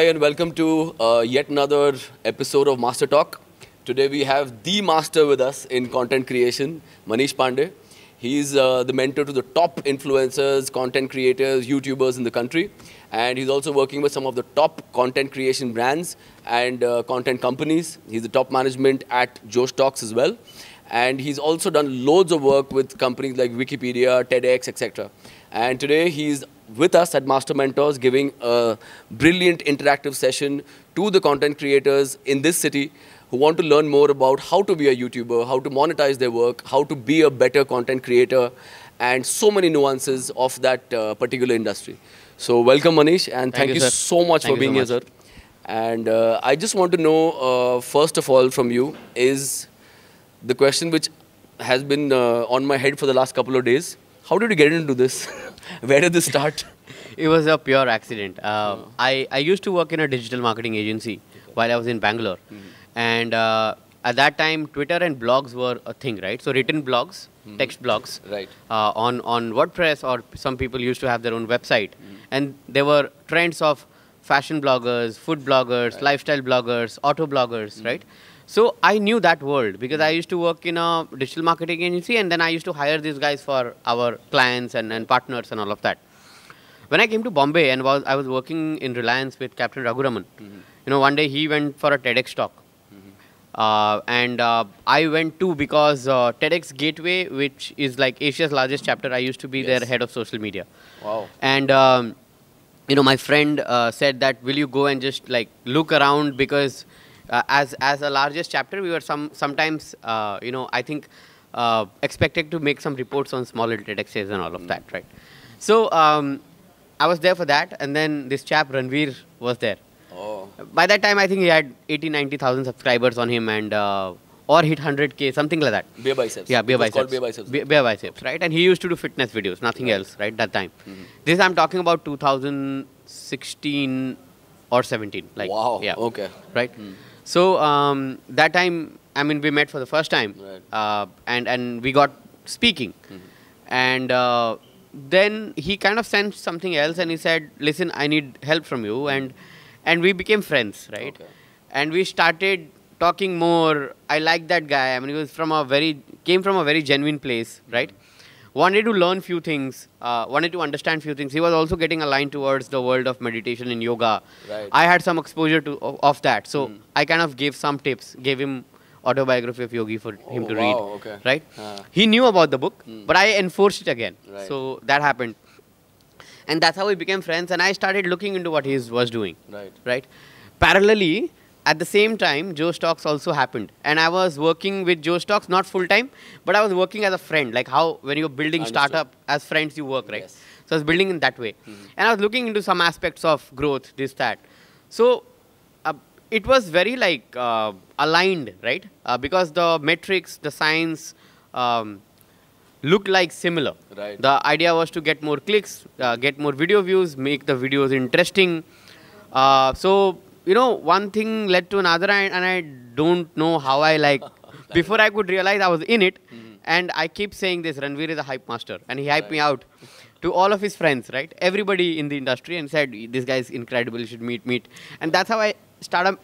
Hi and welcome to yet another episode of MasterTalk. Today we have the master with us in content creation, Manish Pandey. He's the mentor to the top influencers, content creators, YouTubers in the country. And he's also working with some of the top content creation brands and content companies. He's the top management at Josh Talks as well. And he's also done loads of work with companies like Wikipedia, TEDx, etc. And today he's with us at MasterMentors giving a brilliant interactive session to the content creators in this city who want to learn more about how to be a YouTuber, how to monetize their work, how to be a better content creator, and so many nuances of that particular industry. So welcome Manish, and thank you so much for being here, sir. And I just want to know, first of all from you, is the question which has been on my head for the last couple of days. How did you get into this? Where did this start? It was a pure accident. I used to work in a digital marketing agency while I was in Bangalore. And at that time, Twitter and blogs were a thing, right? So written blogs, text blogs, right. On WordPress, or some people used to have their own website. And there were trends of fashion bloggers, food bloggers, lifestyle bloggers, auto bloggers, right? So I knew that world because I used to work in a digital marketing agency, and then I used to hire these guys for our clients and partners and all of that. When I came to Bombay and I was working in Reliance with Captain Raghuraman, one day he went for a TEDx talk. And I went too because TEDx Gateway, which is like Asia's largest chapter, I used to be their head of social media. Wow. And my friend said that, will you go and just like look around, because as a largest chapter, we were sometimes, I think, expected to make some reports on smaller TEDx's and all of that, right? So I was there for that, and then this chap Ranveer was there. Oh. By that time, I think he had 80,000-90,000 subscribers on him, and or hit 100K, something like that. Beer biceps. Yeah, beer biceps. Called beer biceps. Beer biceps, right? And he used to do fitness videos, nothing else, right? That time. This I'm talking about 2016 or 17. Like, wow. Yeah. Okay. Right. So that time, I mean, we met for the first time, right. And we got speaking, and then he kind of sensed something else, and he said, "Listen, I need help from you," and we became friends, right? Okay. And we started talking more. I liked that guy. I mean, he was came from a very genuine place, right? Wanted to learn few things, wanted to understand few things. He was also getting aligned towards the world of meditation and yoga. Right. I had some exposure of that. So I kind of gave some tips, gave him autobiography of Yogi for him to read. Okay. Right? He knew about the book, but I enforced it again. Right. So that happened. And that's how we became friends. And I started looking into what he was doing. Right. Right? Parallelly, at the same time, Josh Talks also happened. And I was working with Josh Talks, not full-time, but I was working as a friend. Like how, when you're building startup, as friends you work, right? Yes. So I was building in that way. And I was looking into some aspects of growth, this, that. So it was very like aligned, right? Because the metrics, the science looked like similar. Right. The idea was to get more clicks, get more video views, make the videos interesting. So one thing led to another, and I don't know how before I could realize I was in it, and I keep saying this, Ranveer is a hype master, and he hyped me out to all of his friends, right? Everybody in the industry, and said, this guy is incredible, you should meet. And that's how I started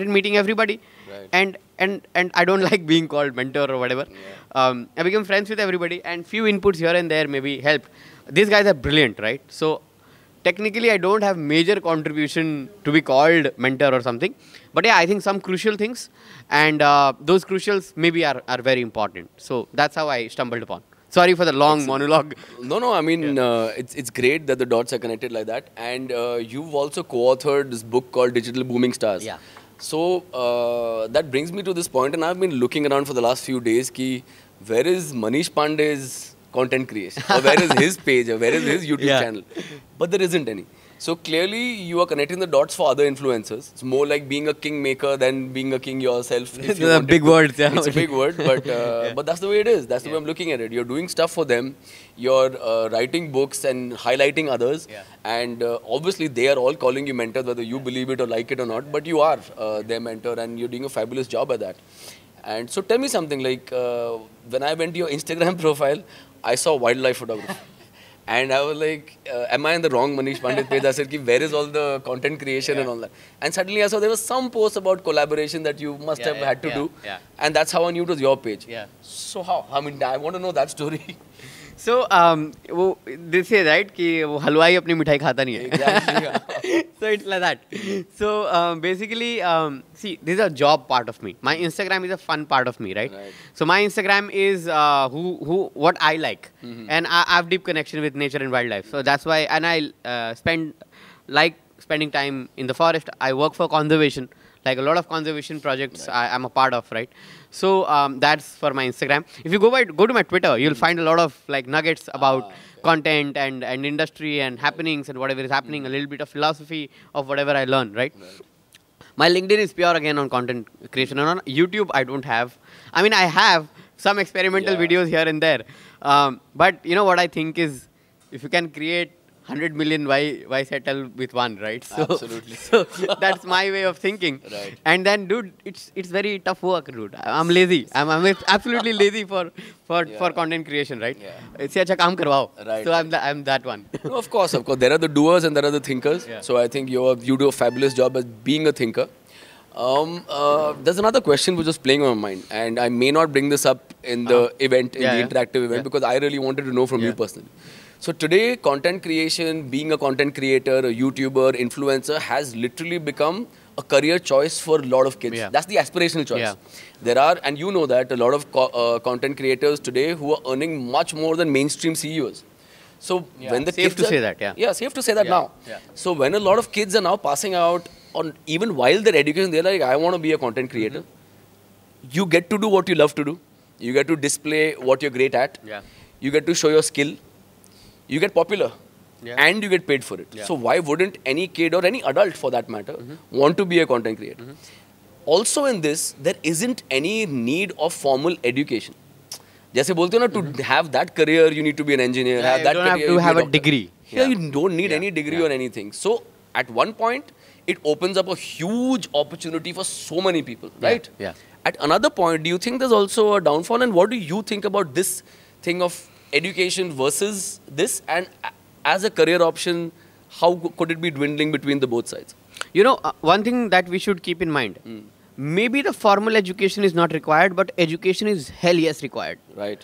meeting everybody. Right. And I don't like being called mentor or whatever. Yeah. I became friends with everybody, and few inputs here and there maybe helped. These guys are brilliant, right? So technically, I don't have major contribution to be called mentor or something. But yeah, I think some crucial things, and those crucials maybe are very important. So that's how I stumbled upon. Sorry for the long monologue. No, I mean, it's great that the dots are connected like that. And you've also co-authored this book called Digital Booming Stars. Yeah. So that brings me to this point, and I've been looking around for the last few days, where is Manish Pandey's content creation? Or where is his page? Or where is his YouTube channel? But there isn't any. So clearly, you are connecting the dots for other influencers. It's more like being a kingmaker than being a king yourself. It's a big word. Yeah. It's a big word, but but that's the way it is. That's the way I'm looking at it. You're doing stuff for them. You're writing books and highlighting others. Yeah. And obviously, they are all calling you mentors, whether you believe it or like it or not. But you are their mentor, and you're doing a fabulous job at that. And so tell me something, like when I went to your Instagram profile, I saw wildlife photography. And I was like, am I in the wrong Manish Pandey page? I said, where is all the content creation and all that? And suddenly I saw there was some post about collaboration that you must have had to do. Yeah. And that's how I knew it was your page. Yeah. So how? I mean, I want to know that story. So, वो they say right कि वो हलवाई अपनी मिठाई खाता नहीं है. Exactly. So it's like that. So basically, see, this is a job part of me. My Instagram is a fun part of me, right? So my Instagram is what I like, and I have deep connection with nature and wildlife. So that's why, and I spending time in the forest. I work for conservation. Like a lot of conservation projects I'm a part of, right? So that's for my Instagram. If you go to my Twitter, you'll find a lot of like nuggets about content and industry and happenings and whatever is happening, a little bit of philosophy of whatever I learn, right? My LinkedIn is pure again on content creation. And on YouTube, I don't have. I mean, I have some experimental videos here and there. But you know what I think is, if you can create 100 million, why settle with one, right? So, absolutely. So that's my way of thinking. Right. And then, dude, it's very tough work, dude. I'm lazy. I'm absolutely lazy for content creation, right? It's अच्छा काम करवाओ. Right. So I'm that one. No, of course. There are the doers and there are the thinkers. Yeah. So I think you do a fabulous job as being a thinker. There's another question which was playing on my mind, and I may not bring this up in the event, in the interactive event, because I really wanted to know from you personally. So today, content creation, being a content creator, a YouTuber, influencer has literally become a career choice for a lot of kids. That's the aspirational choice. There are, and you know that, a lot of content creators today who are earning much more than mainstream CEOs. So when the safe kids to say that, yeah, safe to say that now. So when a lot of kids are now passing out on, even while their education, they're like, I want to be a content creator. You get to do what you love to do. You get to display what you're great at. You get to show your skill. You get popular. And you get paid for it. So why wouldn't any kid or any adult for that matter want to be a content creator? Also in this, there isn't any need of formal education. जैसे बोलते हो ना, to have that career, you need to be an engineer. Yeah, have that you don't career, have to have a degree. Here you don't need any degree or anything. So at one point, it opens up a huge opportunity for so many people, right? At another point, do you think there's also a downfall? And what do you think about this thing of education versus this? And as a career option, how could it be dwindling between the both sides? You know, one thing that we should keep in mind. Maybe the formal education is not required, but education is hell yes required. Right.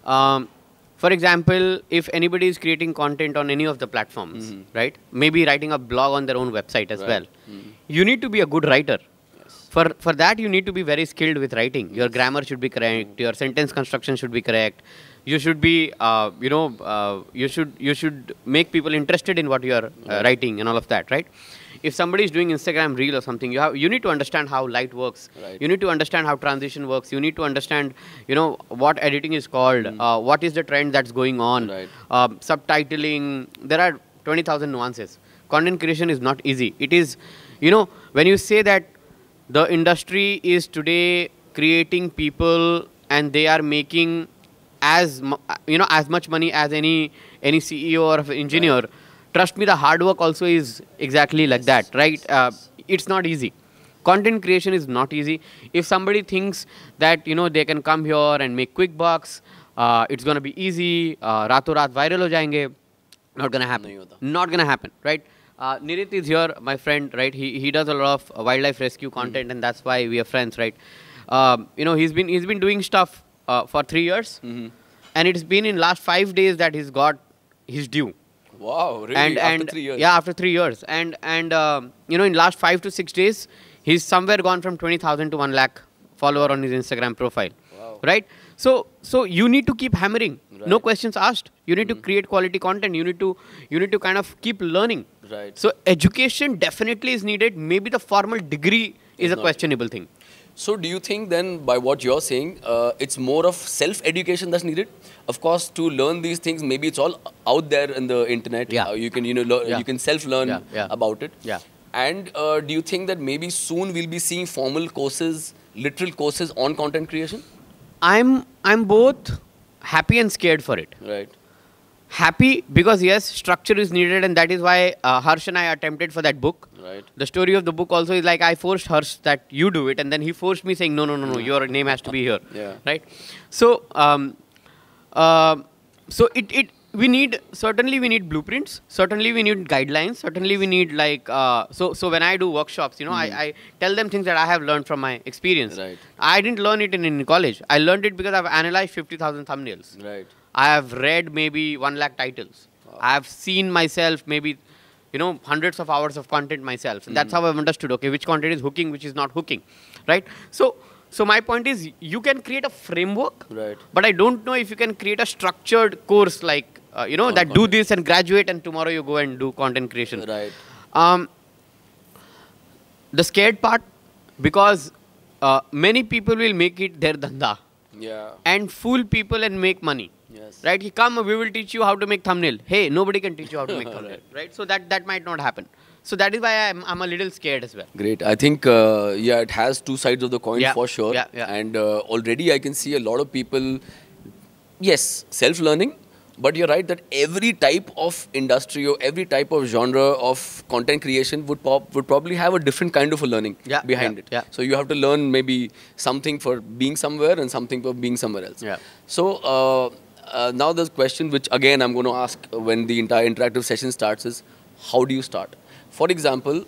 For example, if anybody is creating content on any of the platforms, right? Maybe writing a blog on their own website as well. You need to be a good writer. For that, you need to be very skilled with writing. Your grammar should be correct. Your sentence construction should be correct. You should be, you should make people interested in what you are writing and all of that, right? If somebody is doing Instagram reel or something, you need to understand how light works. You need to understand how transition works. You need to understand, what editing is called. What is the trend that's going on. Subtitling. There are 20,000 nuances. Content creation is not easy. It is, when you say that the industry is today creating people and they are making as much money as any CEO or engineer. Trust me, the hard work also is exactly like that, right? It's not easy. Content creation is not easy. If somebody thinks that, they can come here and make quick bucks, it's going to be easy, rato raat viral ho jayenge, not going to happen. Not going to happen, right? Nirit is here, my friend, right? He does a lot of wildlife rescue content, and that's why we are friends, right? He's been doing stuff for 3 years, and it's been in last 5 days that he's got his due. Wow, really? And after 3 years? Yeah, after 3 years. And in last 5 to 6 days, he's somewhere gone from 20,000 to 1 lakh follower on his Instagram profile. Wow. Right? So you need to keep hammering. Right. No questions asked. You need to create quality content. You need to kind of keep learning. Right. So education definitely is needed. Maybe the formal degree is a questionable thing. So do you think then, by what you're saying, it's more of self-education that's needed? Of course, to learn these things, maybe it's all out there in the internet. You can, you can self-learn about it. And do you think that maybe soon we'll be seeing formal courses, literal courses on content creation? I'm both happy and scared for it. Right. Happy because yes, structure is needed, and that is why Harsh and I attempted for that book. Right. The story of the book also is like I forced Harsh that you do it, and then he forced me saying no, your name has to be here. Right. So so it certainly we need blueprints. Certainly we need guidelines. Certainly we need like, so when I do workshops, I tell them things that I have learned from my experience. Right. I didn't learn it in college. I learned it because I've analyzed 50,000 thumbnails. Right. I have read maybe 1 lakh titles. Wow. I have seen myself maybe, hundreds of hours of content myself. And that's how I've understood, okay, which content is hooking, which is not hooking, right? So my point is, you can create a framework, Right. but I don't know if you can create a structured course like, that do this and graduate and tomorrow you go and do content creation. Right. The scared part, because many people will make it their dhanda Yeah. and fool people and make money. Yes. Right? Come, we will teach you how to make thumbnail. Hey, nobody can teach you how to make thumbnail. Right? So that might not happen. So that is why I'm a little scared as well. Great. I think, it has two sides of the coin for sure. Yeah, yeah. And already I can see a lot of people, yes, self-learning, but you're right that every type of industry or every type of genre of content creation would probably have a different kind of a learning behind it. Yeah. So you have to learn maybe something for being somewhere and something for being somewhere else. Yeah. So now the question which again I'm going to ask when the entire interactive session starts is, how do you start? For example,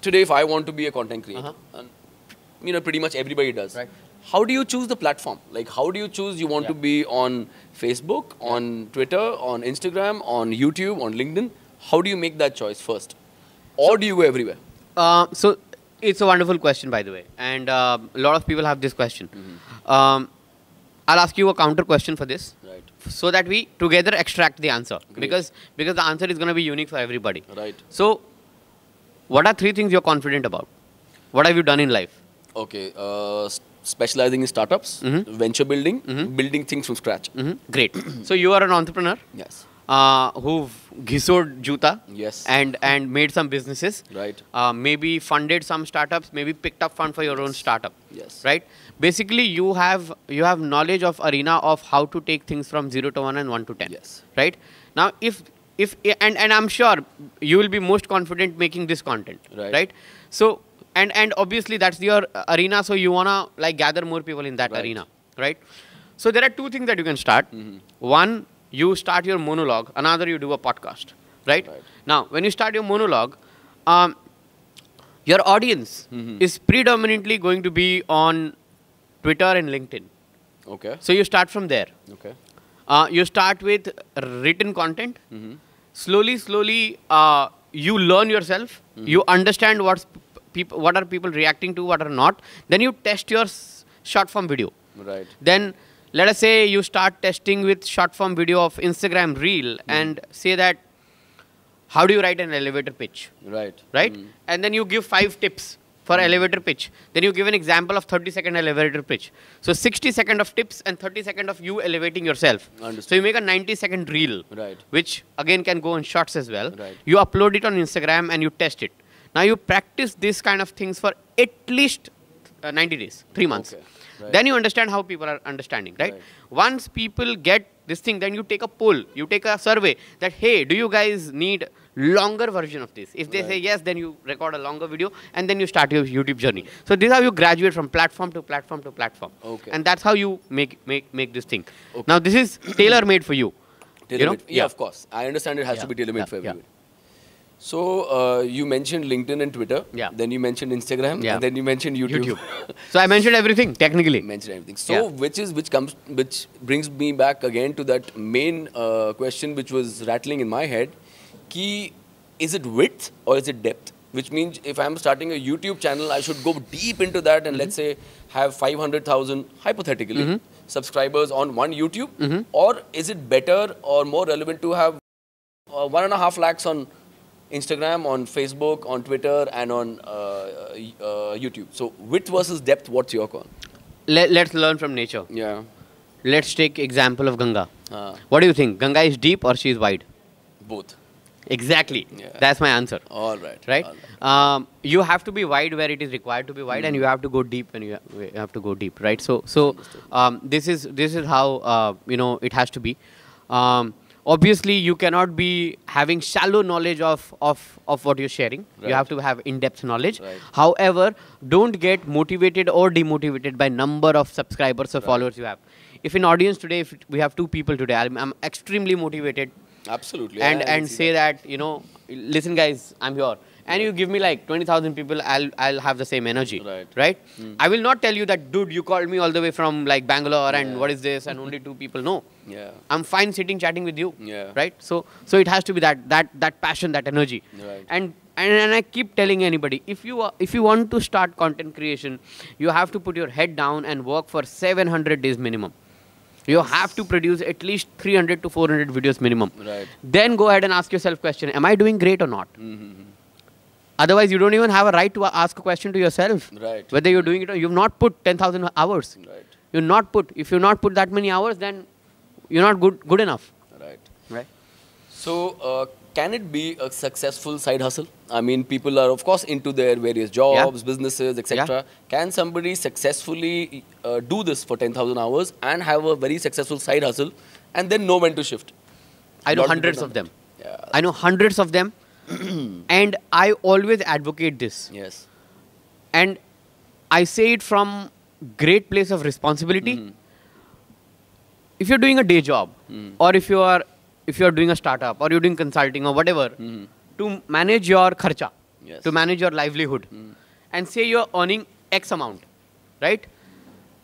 today if I want to be a content creator, and pretty much everybody does. Right. How do you choose the platform? Like, how do you choose you want to be on Facebook, on Twitter, on Instagram, on YouTube, on LinkedIn? How do you make that choice first? Or do you go everywhere? So it's a wonderful question, by the way. And a lot of people have this question. I'll ask you a counter question for this. Right. So that we together extract the answer. Great. Because the answer is going to be unique for everybody. Right. So what are 3 things you're confident about? What have you done in life? Okay. Specializing in startups, venture building, building things from scratch. Great. So you are an entrepreneur. Yes. Who've ghisod juta. Yes. And made some businesses. Right. Maybe funded some startups. Maybe picked up fund for your own startup. Yes. Right. Basically, you have knowledge of arena of how to take things from 0 to 1 and 1 to 10. Yes. Right. Now, if I'm sure you will be most confident making this content. Right. So. And obviously that's your arena, so you wanna like gather more people in that arena, right? So there are 2 things that you can start. One, you start your monologue. Another, you do a podcast, right? Now, when you start your monologue, your audience is predominantly going to be on Twitter and LinkedIn. Okay. So you start from there. Okay. You start with written content. Slowly, you learn yourself. You understand what are people reacting to, what are not. Then you test your short form video. Right. Then let us say you start testing with short form video of Instagram reel and say that how do you write an elevator pitch? Right. Right? And then you give 5 tips for elevator pitch. Then you give an example of 30-second elevator pitch. So 60 seconds of tips and 30 seconds of you elevating yourself. Understood. So you make a 90-second reel, Right. which again can go on shorts as well. Right. You upload it on Instagram and you test it. Now you practice this kind of things for at least 90 days, 3 months. Okay. Right. Then you understand how people are understanding, right? Once people get this thing, then you take a poll, you take a survey that, hey, do you guys need longer version of this? If they say yes, then you record a longer video and then you start your YouTube journey. So this is how you graduate from platform to platform to platform. Okay. And that's how you make this thing. Okay. Now this is tailor-made for you. Tailor-made. Yeah, of course. I understand it has to be tailor-made for everybody. So you mentioned LinkedIn and Twitter. Yeah. Then you mentioned Instagram. Yeah. And then you mentioned YouTube. So I mentioned everything technically. Mentioned everything. So which brings me back again to that main question which was rattling in my head. Is it width or is it depth? Which means if I'm starting a YouTube channel, I should go deep into that and let's say have 500,000 hypothetically subscribers on one YouTube, or is it better or more relevant to have 1.5 lakhs on Instagram, on Facebook, on Twitter, and on YouTube? So width versus depth, what's your call? Let's learn from nature. Yeah. Let's take example of Ganga. What do you think? Ganga is deep or she is wide? Both. Exactly. Yeah. That's my answer. All right. Right? All right. You have to be wide where it is required to be wide, and you have to go deep when you have to go deep. Right? So this is how it has to be. Obviously, you cannot be having shallow knowledge of what you're sharing. Right. You have to have in-depth knowledge. Right. However, don't get motivated or demotivated by number of subscribers or followers you have. if in audience today, if we have 2 people today, I'm extremely motivated. Absolutely. And say that, you know, listen guys, I'm here. And you give me like 20,000 people, I'll have the same energy. Right? I will not tell you that, dude, you called me all the way from like Bangalore and what is this and only 2 people. No. Yeah. I'm fine sitting chatting with you. Yeah. Right? So it has to be that passion, that energy. Right. And I keep telling anybody, if you want to start content creation, you have to put your head down and work for 700 days minimum. You have to produce at least 300 to 400 videos minimum. Right. Then go ahead and ask yourself question, am I doing great or not? Otherwise, you don't even have a right to ask a question to yourself. Right. Whether you're doing it or you've not put 10,000 hours. Right. You're not put. If you've not put that many hours, then you're not good enough. Right. Right. So, can it be a successful side hustle? I mean, people are, of course, into their various jobs, businesses, etc. Yeah. Can somebody successfully do this for 10,000 hours and have a very successful side hustle and then know when to shift? I know hundreds of them. Yeah. I know hundreds of them. And I always advocate this. Yes. And I say it from great place of responsibility. If you're doing a day job, or if you're doing a startup, or you're doing consulting or whatever, to manage your kharcha, to manage your livelihood, and say you're earning X amount, right?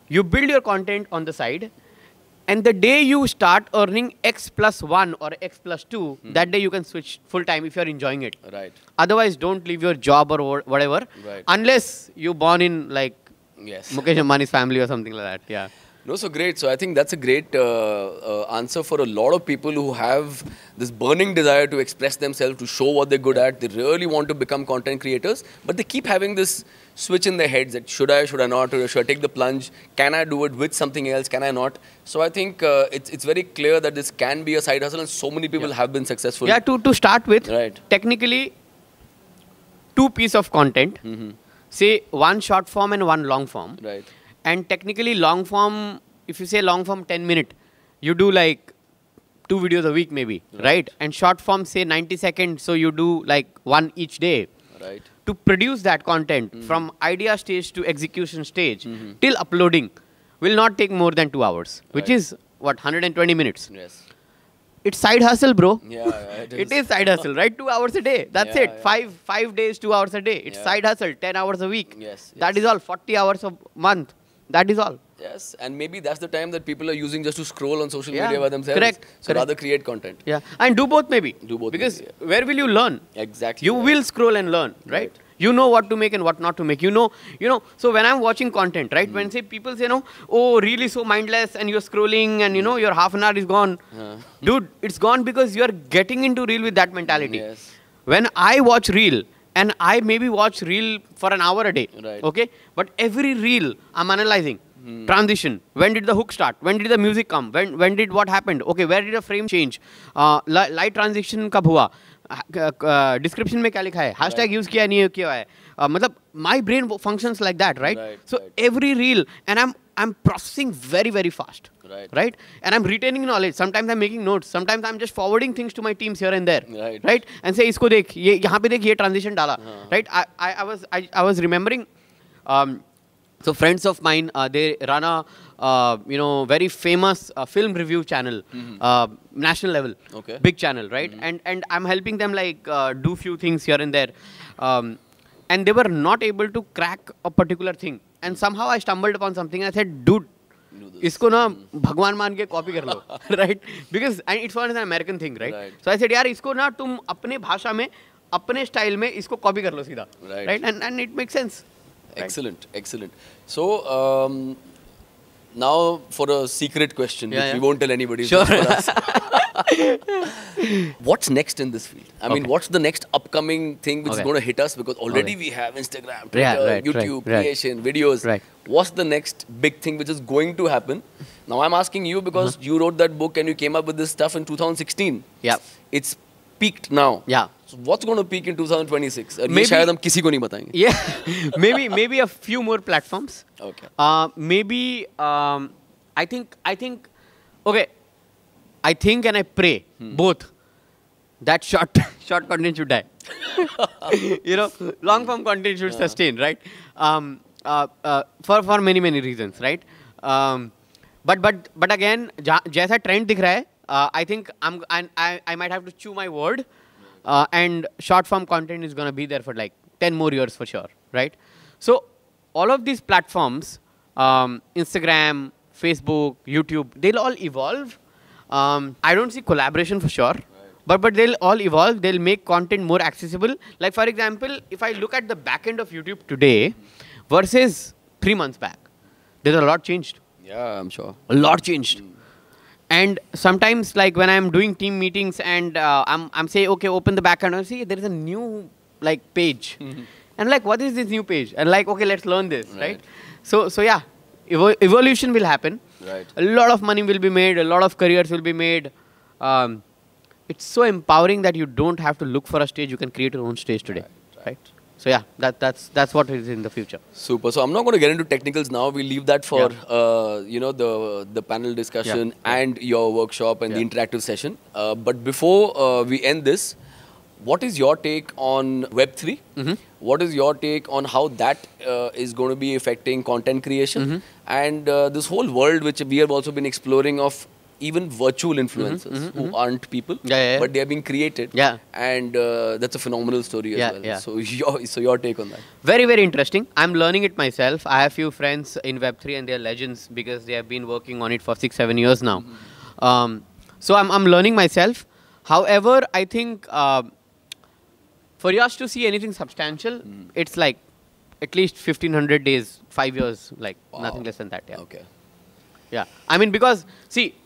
You build your content on the side, and the day you start earning X plus 1 or X plus 2, that day you can switch full time if you're enjoying it. Right. Otherwise, don't leave your job or whatever, unless you're born in like Mukesh Ambani's family or something like that. Yeah. No, so great. So I think that's a great answer for a lot of people who have this burning desire to express themselves, to show what they're good at. They really want to become content creators, but they keep having this switch in their heads that should I not, or should I take the plunge? Can I do it with something else? Can I not? So I think it's very clear that this can be a side hustle, and so many people have been successful. Yeah, to start with, technically, 2 pieces of content, say 1 short form and 1 long form. Right. And technically long form, if you say long form 10 minutes, you do like 2 videos a week maybe, right? And short form say 90 seconds, so you do like 1 each day. Right. To produce that content from idea stage to execution stage till uploading will not take more than 2 hours, which is what, 120 minutes. Yes. It's side hustle, bro. Yeah, it is side hustle, right? 2 hours a day. That's it. 5 days, 2 hours a day. It's side hustle, 10 hours a week. Yes. That is all. 40 hours a month. That is all. Yes, and maybe that's the time that people are using just to scroll on social media by themselves. Correct. So rather create content. Yeah, and do both maybe. Do both. Because where will you learn? Exactly. You will scroll and learn, right? You know what to make and what not to make. You know. So when I'm watching content, right? When say people say, no, oh, reel is so mindless, and you're scrolling, and your half an hour is gone. Dude, it's gone because you're getting into reel with that mentality. Yes. When I watch reel, and I maybe watch reel for an hour a day, okay? But every reel, I'm analyzing. Transition. When did the hook start? When did the music come? When did what happened? Okay, where did the frame change? Light transition कब हुआ? Description में क्या लिखा है? Hashtag use किया नहीं किया है? मतलब my brain functions like that, right? So every reel, and I'm processing very, very fast. Right? And I'm retaining knowledge. Sometimes I'm making notes. Sometimes I'm just forwarding things to my teams here and there. Right? And say, इसको देख, यहाँ पे देख, ये transition डाला. Right? I was remembering. So friends of mine, they run a very famous film review channel, national level, big channel, right? And I'm helping them like do few things here and there, and they were not able to crack a particular thing. And somehow I stumbled upon something. I said, dude, इसको ना भगवान मान के copy कर लो, right? Because and it's one an American thing, right? So I said, यार इसको ना तुम अपने भाषा में, अपने style में इसको copy कर लो सीधा, right? And it makes sense. Excellent, excellent. So, now for a secret question, which we won't tell anybody. Sure. What's next in this field? I mean, what's the next upcoming thing which is going to hit us? Because already we have Instagram, Twitter, YouTube, creation, videos. What's the next big thing which is going to happen? Now I'm asking you because you wrote that book and you came up with this stuff in 2016. Yeah. It's peaked now. Yeah. So what's going to peak in 2026? Maybe शायद हम किसी को नहीं बताएंगे. Yeah, maybe a few more platforms. Okay. Maybe I think okay. I think and I pray both that short content should die. Long form content should sustain, right? For many reasons, right? but again, जैसा trend दिख रहा है, I think I might have to chew my word, and short form content is going to be there for like 10 more years for sure, right? So all of these platforms, Instagram, Facebook, YouTube, they'll all evolve. I don't see collaboration for sure, but they'll all evolve. They'll make content more accessible. Like for example, if I look at the back end of YouTube today versus 3 months back, there's a lot changed. Yeah, I'm sure. A lot changed. And sometimes, like when I'm doing team meetings and I'm saying, okay, open the back end, and see there is a new like page, and like what is this new page? And like, okay, let's learn this, right? So yeah, evolution will happen. Right. A lot of money will be made. A lot of careers will be made. It's so empowering that you don't have to look for a stage. You can create your own stage today, right? So yeah, that's what is in the future. Super. So I'm not going to get into technicals now. We'll leave that for you know, the panel discussion and your workshop and the interactive session. But before we end this, what is your take on Web3? What is your take on how that is going to be affecting content creation and this whole world which we have also been exploring of even virtual influencers who aren't people, but they are being created. And that's a phenomenal story as well. So your take on that? Very, very interesting. I'm learning it myself. I have few friends in Web3 and they're legends because they have been working on it for 6-7 years now. So I'm learning myself. However, I think for us to see anything substantial, it's like at least 1500 days, 5 years, like nothing less than that. Okay. Yeah. I mean, because see,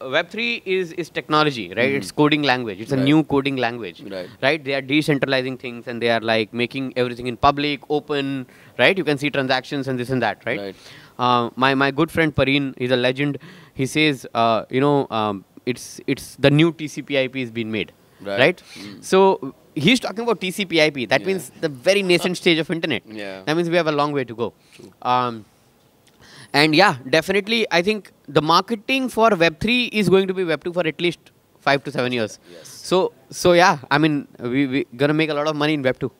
Web3 is technology, right? It's coding language. It's a new coding language, right? They are decentralizing things and they are like making everything in public, open, right? You can see transactions and this and that, right? My good friend Pareen, he's a legend. He says, you know, it's the new TCP/IP is being made, right? So he's talking about TCP/IP. That means the very nascent stage of internet. That means we have a long way to go. And yeah, definitely, I think the marketing for Web3 is going to be Web2 for at least 5 to 7 years. So yeah, I mean, we're going to make a lot of money in Web2.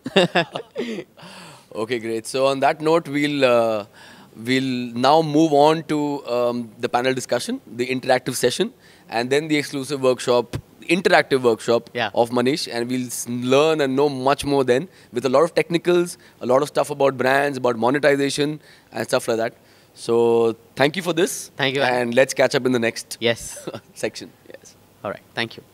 Okay, great. So on that note, we'll now move on to the panel discussion, the interactive session, and then the exclusive workshop, interactive workshop of Manish, and we'll learn and know much more then with a lot of technicals, a lot of stuff about brands, about monetization and stuff like that. So thank you for this. Thank you. And let's catch up in the next section. All right. Thank you.